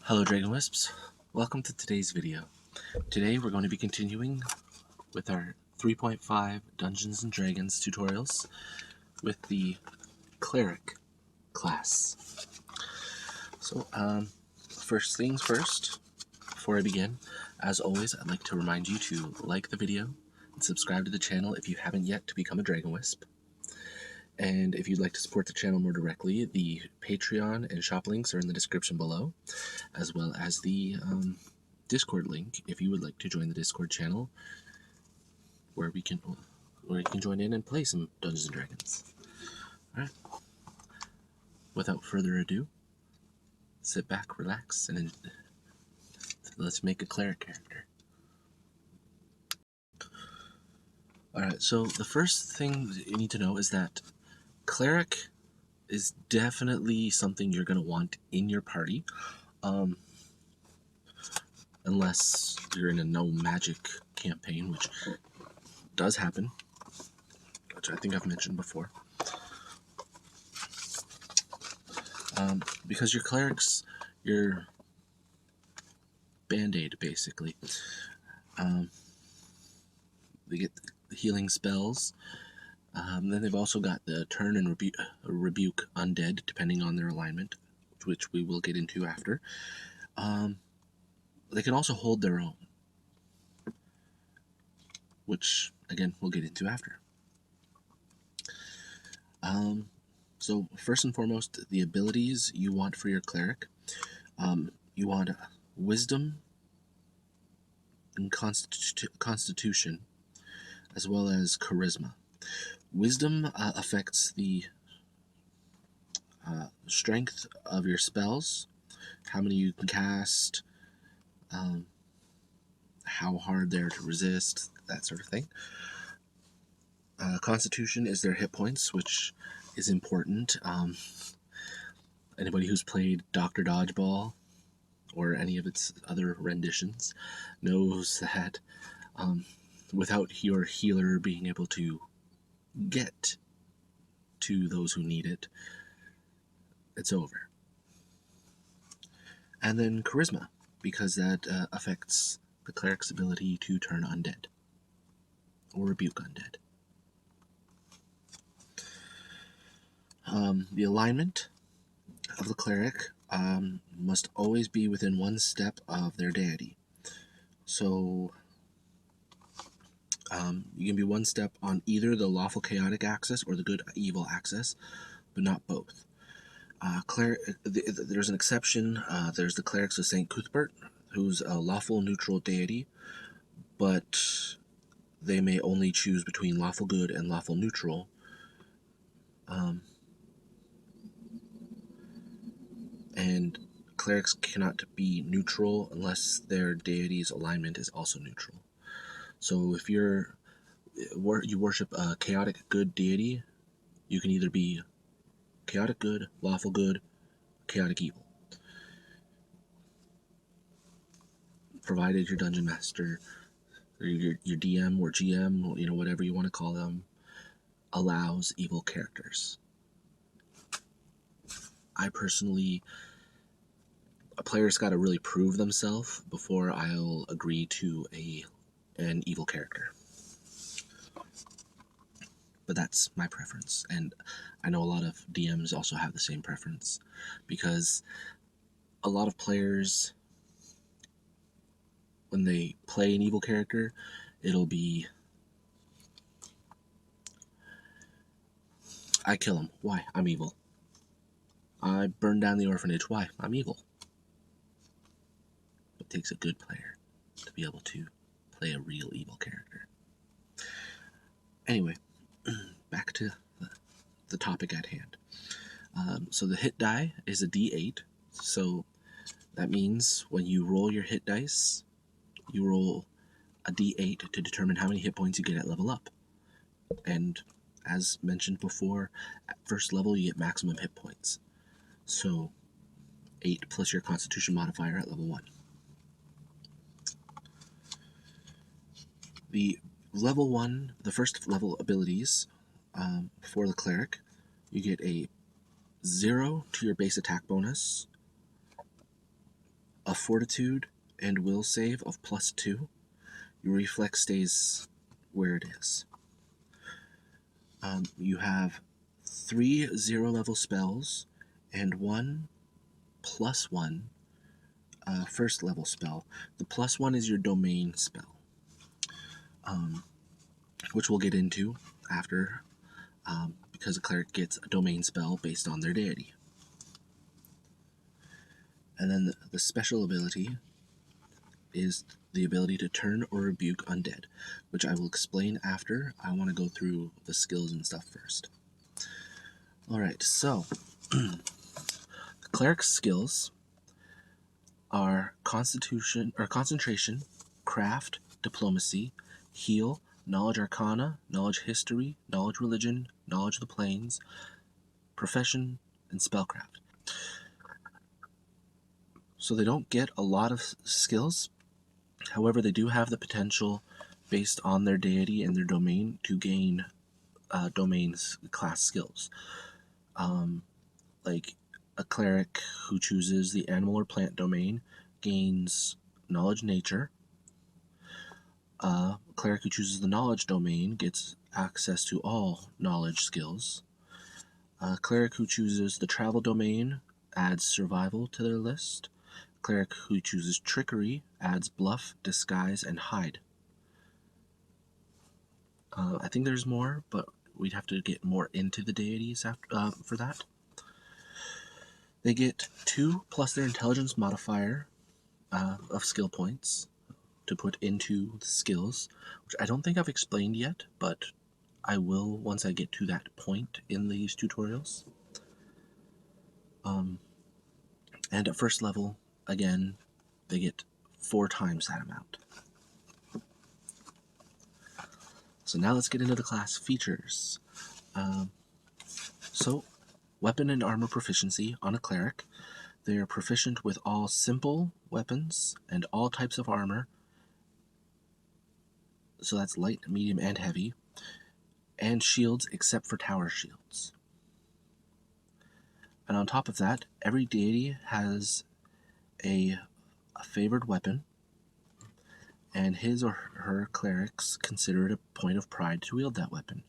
Hello Dragon Wisps, welcome to today's video. Today we're going to be continuing with our 3.5 Dungeons & Dragons tutorials with the Cleric class. So, first things first, before I begin, as always I'd like to remind you to like the video and subscribe to the channel if you haven't yet to become a Dragon Wisp. And if you'd like to support the channel more directly, the Patreon and shop links are in the description below, as well as the Discord link if you would like to join the Discord channel, where you can join in and play some Dungeons and Dragons. Alright. Without further ado, sit back, relax, and let's make a cleric character. Alright, so the first thing you need to know is that Cleric is definitely something you're going to want in your party, unless you're in a no magic campaign, which does happen, which I think I've mentioned before. Because your clerics, your band-aid basically. They get healing spells. Then they've also got the turn and rebuke undead, depending on their alignment, which we will get into after. They can also hold their own, which, again, we'll get into after. So, first and foremost, the abilities you want for your cleric. You want wisdom and constitution, as well as charisma. Wisdom affects the strength of your spells, how many you can cast, how hard they're to resist, that sort of thing. Constitution is their hit points, which is important. Anybody who's played Dr. Dodgeball or any of its other renditions knows that without your healer being able to get to those who need it, it's over. And then charisma, because that affects the cleric's ability to turn undead or rebuke undead. The alignment of the cleric must always be within one step of their deity. So you can be one step on either the lawful chaotic axis or the good evil axis, but not both. There's an exception. There's the Clerics of St. Cuthbert, who's a lawful neutral deity, but they may only choose between lawful good and lawful neutral. And clerics cannot be neutral unless their deity's alignment is also neutral. So if you worship a chaotic good deity, you can either be chaotic good, lawful good, chaotic evil, provided your dungeon master or your DM or GM, whatever you want to call them, allows evil characters. I personally, a player's got to really prove themselves before I'll agree to an evil character. But that's my preference, and I know a lot of DMs also have the same preference, because a lot of players, when they play an evil character, it'll be, I kill him. Why? I'm evil. I burn down the orphanage. Why? I'm evil. It takes a good player to be able to play a real evil character. Anyway, back to the topic at hand. So the hit die is a D8. So that means when you roll your hit dice, you roll a D8 to determine how many hit points you get at level up. And as mentioned before, at first level you get maximum hit points. So 8 plus your constitution modifier at level 1. The level 1, the first level abilities for the cleric, you get a 0 to your base attack bonus, a Fortitude and Will save of +2. Your reflex stays where it is. You have 3 0-level spells and 1 +1 first level spell. The +1 is your domain spell, which we'll get into after, because a cleric gets a domain spell based on their deity. And then the special ability is the ability to turn or rebuke undead, which I will explain after. I want to go through the skills and stuff first. Alright, so the cleric's skills are concentration, craft, diplomacy, heal, knowledge arcana, knowledge history, knowledge religion, knowledge of the planes, profession, and spellcraft. So they don't get a lot of skills. However, they do have the potential, based on their deity and their domain, to gain domains class skills. Like a cleric who chooses the animal or plant domain gains knowledge nature. A cleric who chooses the knowledge domain gets access to all knowledge skills. A cleric who chooses the travel domain adds survival to their list. A cleric who chooses trickery adds bluff, disguise, and hide. I think there's more, but we'd have to get more into the deities after, for that. They get 2 plus their intelligence modifier of skill points to put into the skills, which I don't think I've explained yet, but I will once I get to that point in these tutorials. And at first level, again, they get 4 times that amount. So now let's get into the class features. So, weapon and armor proficiency on a cleric. They are proficient with all simple weapons and all types of armor. So that's light, medium, and heavy. And shields except for tower shields. And on top of that, every deity has a favored weapon, and his or her clerics consider it a point of pride to wield that weapon.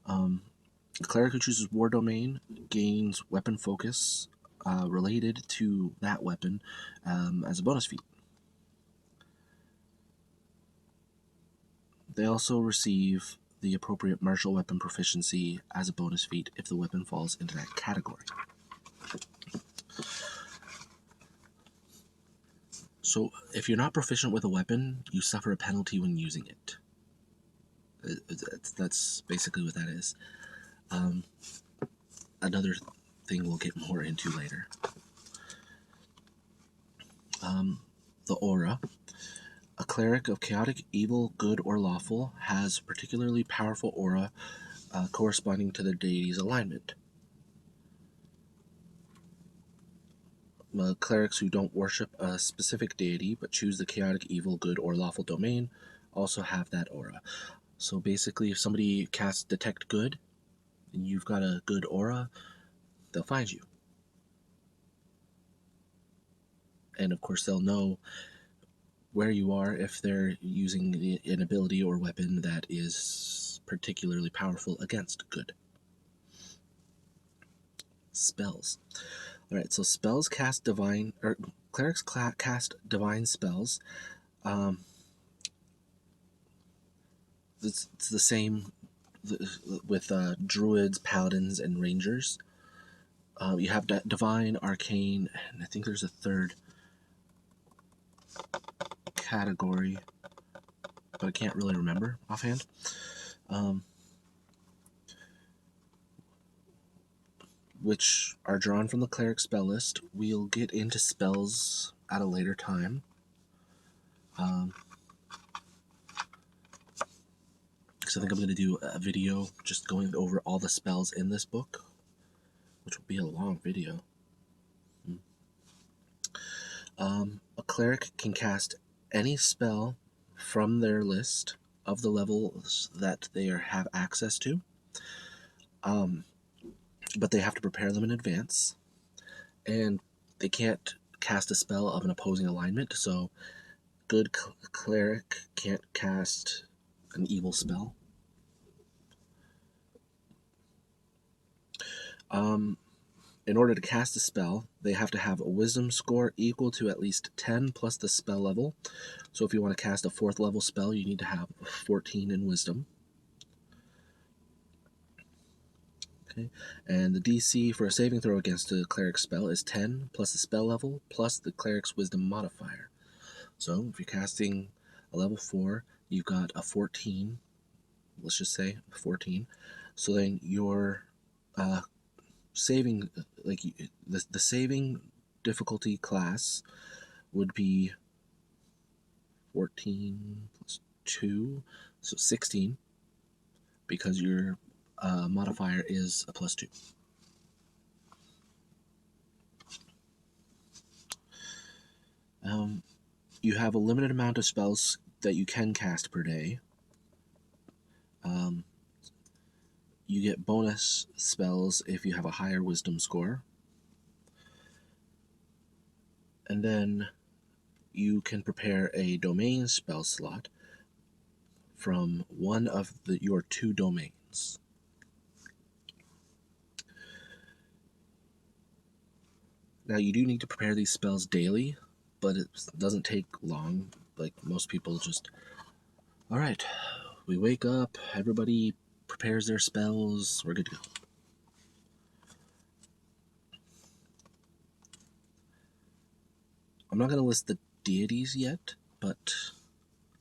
The cleric who chooses War Domain gains weapon focus related to that weapon as a bonus feat. They also receive the appropriate martial weapon proficiency as a bonus feat if the weapon falls into that category. So, if you're not proficient with a weapon, you suffer a penalty when using it. That's basically what that is. Another thing we'll get more into later. The aura. A cleric of chaotic, evil, good, or lawful has a particularly powerful aura corresponding to the deity's alignment. Clerics who don't worship a specific deity but choose the chaotic, evil, good, or lawful domain also have that aura. So basically, if somebody casts Detect Good and you've got a good aura, they'll find you. And of course, they'll know where you are if they're using an ability or weapon that is particularly powerful against good. Spells. Alright, so spells cast divine, or clerics cast divine spells. It's the same with druids, paladins, and rangers. You have divine, arcane, and I think there's a third category, but I can't really remember offhand. Which are drawn from the cleric spell list. We'll get into spells at a later time. Because I think I'm going to do a video just going over all the spells in this book, which will be a long video. A cleric can cast any spell from their list of the levels that they have access to. But they have to prepare them in advance, and they can't cast a spell of an opposing alignment, so good cleric can't cast an evil spell. In order to cast a spell, they have to have a wisdom score equal to at least 10 plus the spell level. So if you want to cast a 4th level spell, you need to have 14 in wisdom. Okay, and the DC for a saving throw against a cleric spell is 10 plus the spell level plus the cleric's wisdom modifier. So if you're casting a level 4, you've got a 14, let's just say 14. So then your saving, like the saving difficulty class would be 14 plus 2, so 16, because your modifier is a +2. You have a limited amount of spells that you can cast per day. You get bonus spells if you have a higher wisdom score. And then you can prepare a domain spell slot from one of your 2 domains. Now, you do need to prepare these spells daily, but it doesn't take long. Like, most people just, alright, we wake up, everybody prepares their spells, we're good to go. I'm not going to list the deities yet, but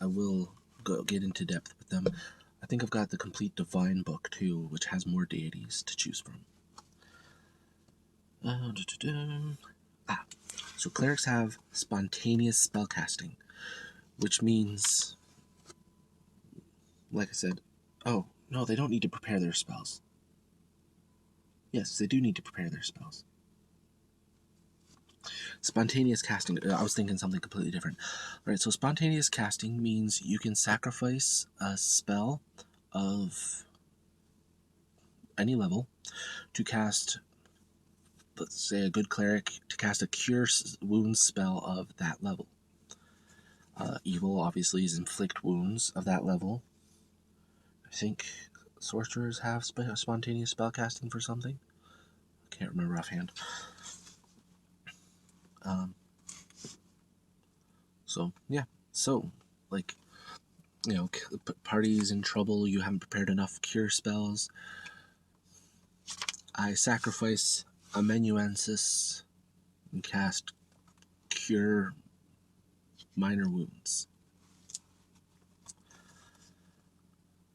I will get into depth with them. I think I've got the complete Divine book too, which has more deities to choose from. So clerics have spontaneous spellcasting, which means, like I said, oh, no, they don't need to prepare their spells. Yes, they do need to prepare their spells. Spontaneous casting, I was thinking something completely different. Alright, so spontaneous casting means you can sacrifice a spell of any level to cast, let's say a good cleric, to cast a cure wounds spell of that level. Evil, obviously, is inflict wounds of that level. I think sorcerers have spontaneous spellcasting for something. I can't remember offhand. So, yeah. So, like, you know, party's in trouble, you haven't prepared enough cure spells. I sacrifice amanuensis and cast cure minor wounds.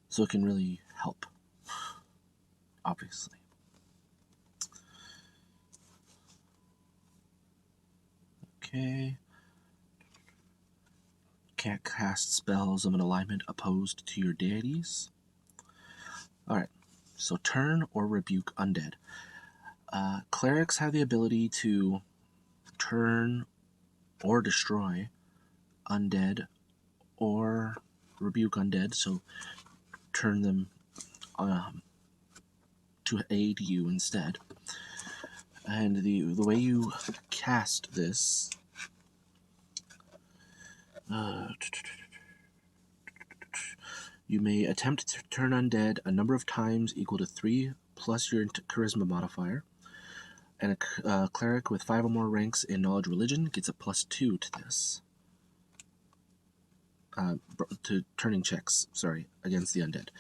So it can really help, obviously. Okay. Can't cast spells of an alignment opposed to your deities. Alright, so turn or rebuke undead. Clerics have the ability to turn or destroy undead or rebuke undead, so turn them to aid you instead. And the way you cast this, you may attempt to turn undead a number of times equal to 3 plus your charisma modifier, and a cleric with 5 or more ranks in knowledge religion gets a +2 to this. To turning checks, against the undead.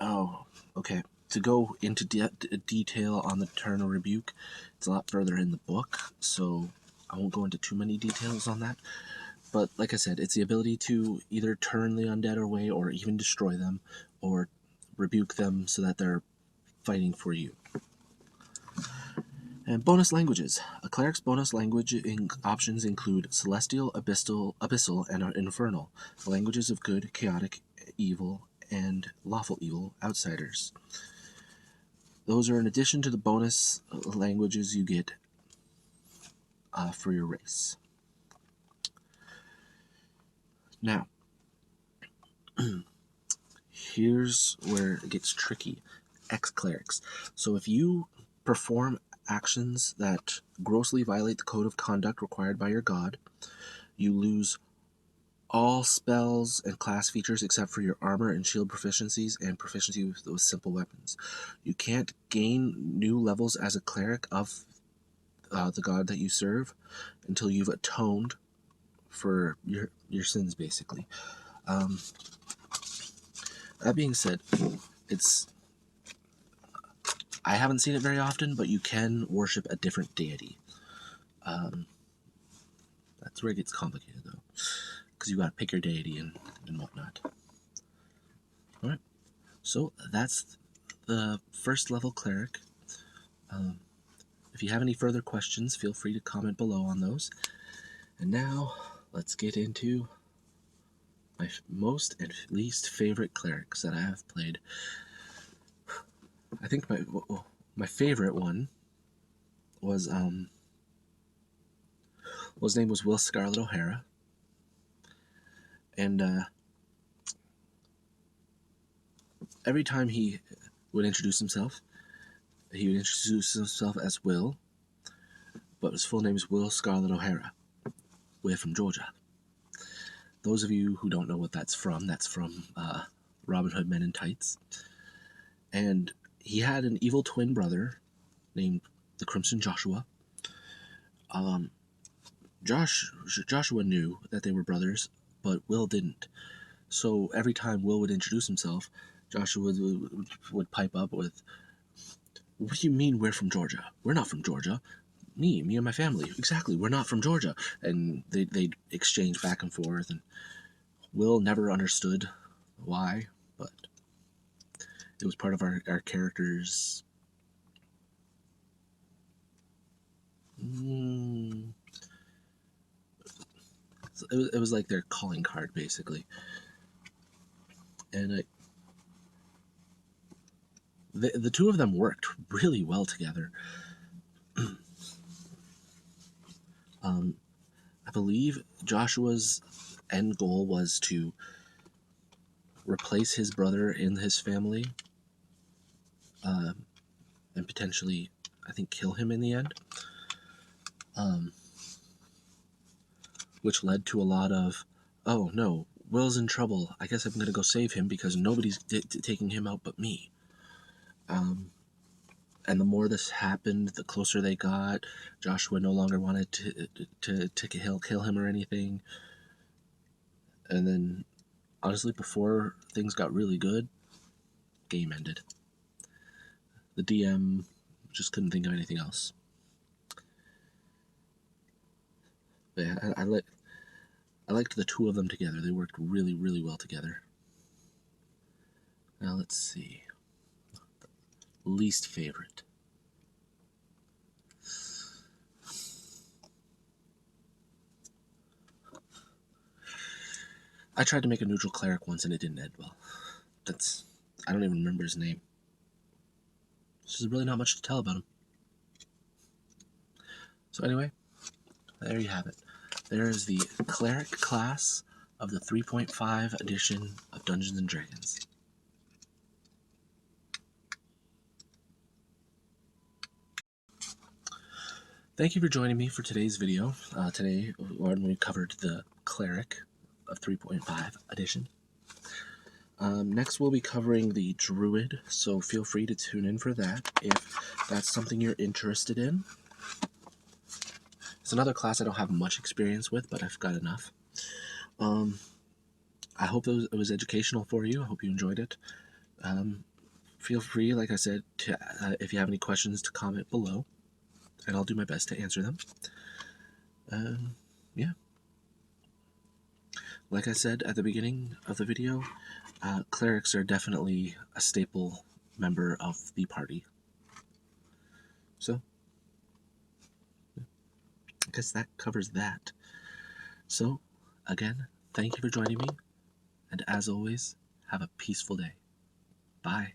Oh, okay. To go into detail on the turn or rebuke, it's a lot further in the book, so I won't go into too many details on that. But like I said, it's the ability to either turn the undead away or even destroy them, or rebuke them so that they're fighting for you. And bonus languages. A cleric's bonus language options include Celestial, Abyssal, and Infernal, languages of good, chaotic, evil, and lawful evil outsiders. Those are in addition to the bonus languages you get for your race. Now, here's where it gets tricky. Clerics. So if you perform actions that grossly violate the code of conduct required by your god, you lose all spells and class features except for your armor and shield proficiencies and proficiency with those simple weapons. You can't gain new levels as a cleric of the god that you serve until you've atoned for your sins, basically. That being said, I haven't seen it very often, but you can worship a different deity. That's where it gets complicated, though, because you got to pick your deity and whatnot. All right, so that's the first level cleric. If you have any further questions, feel free to comment below on those. And now, let's get into my most and least favorite clerics that I have played. I think my favorite one was his name was Will Scarlet O'Hara, and every time he would introduce himself, he would introduce himself as Will, but his full name is Will Scarlet O'Hara. We're from Georgia. Those of you who don't know what that's from Robin Hood Men in Tights. And he had an evil twin brother named the Crimson Joshua. Joshua knew that they were brothers, but Will didn't. So every time Will would introduce himself, Joshua would pipe up with, "What do you mean we're from Georgia? We're not from Georgia. Me and my family. Exactly, we're not from Georgia." And they'd exchange back and forth, and Will never understood why, but it was part of our characters. It was like their calling card, basically. And the two of them worked really well together. I believe Joshua's end goal was to replace his brother in his family, and potentially, I think, kill him in the end. Which led to a lot of, "Oh no, Will's in trouble. I guess I'm gonna go save him because nobody's taking him out but me." And the more this happened, the closer they got. Joshua no longer wanted to kill him or anything. And then, honestly, before things got really good, game ended. The DM just couldn't think of anything else. But yeah, I liked the two of them together. They worked really, really well together. Now let's see. Least favorite. I tried to make a neutral cleric once and it didn't end well. I don't even remember his name. There's really not much to tell about him. So anyway, there you have it. There is the cleric class of the 3.5 edition of Dungeons & Dragons. Thank you for joining me for today's video. Today, when we covered the Cleric of 3.5 edition. Next, we'll be covering the Druid, so feel free to tune in for that if that's something you're interested in. It's another class I don't have much experience with, but I've got enough. I hope it was educational for you. I hope you enjoyed it. Feel free, like I said, to if you have any questions, to comment below, and I'll do my best to answer them. Yeah. Like I said at the beginning of the video, clerics are definitely a staple member of the party. So, I guess that covers that. So, again, thank you for joining me, and as always, have a peaceful day. Bye.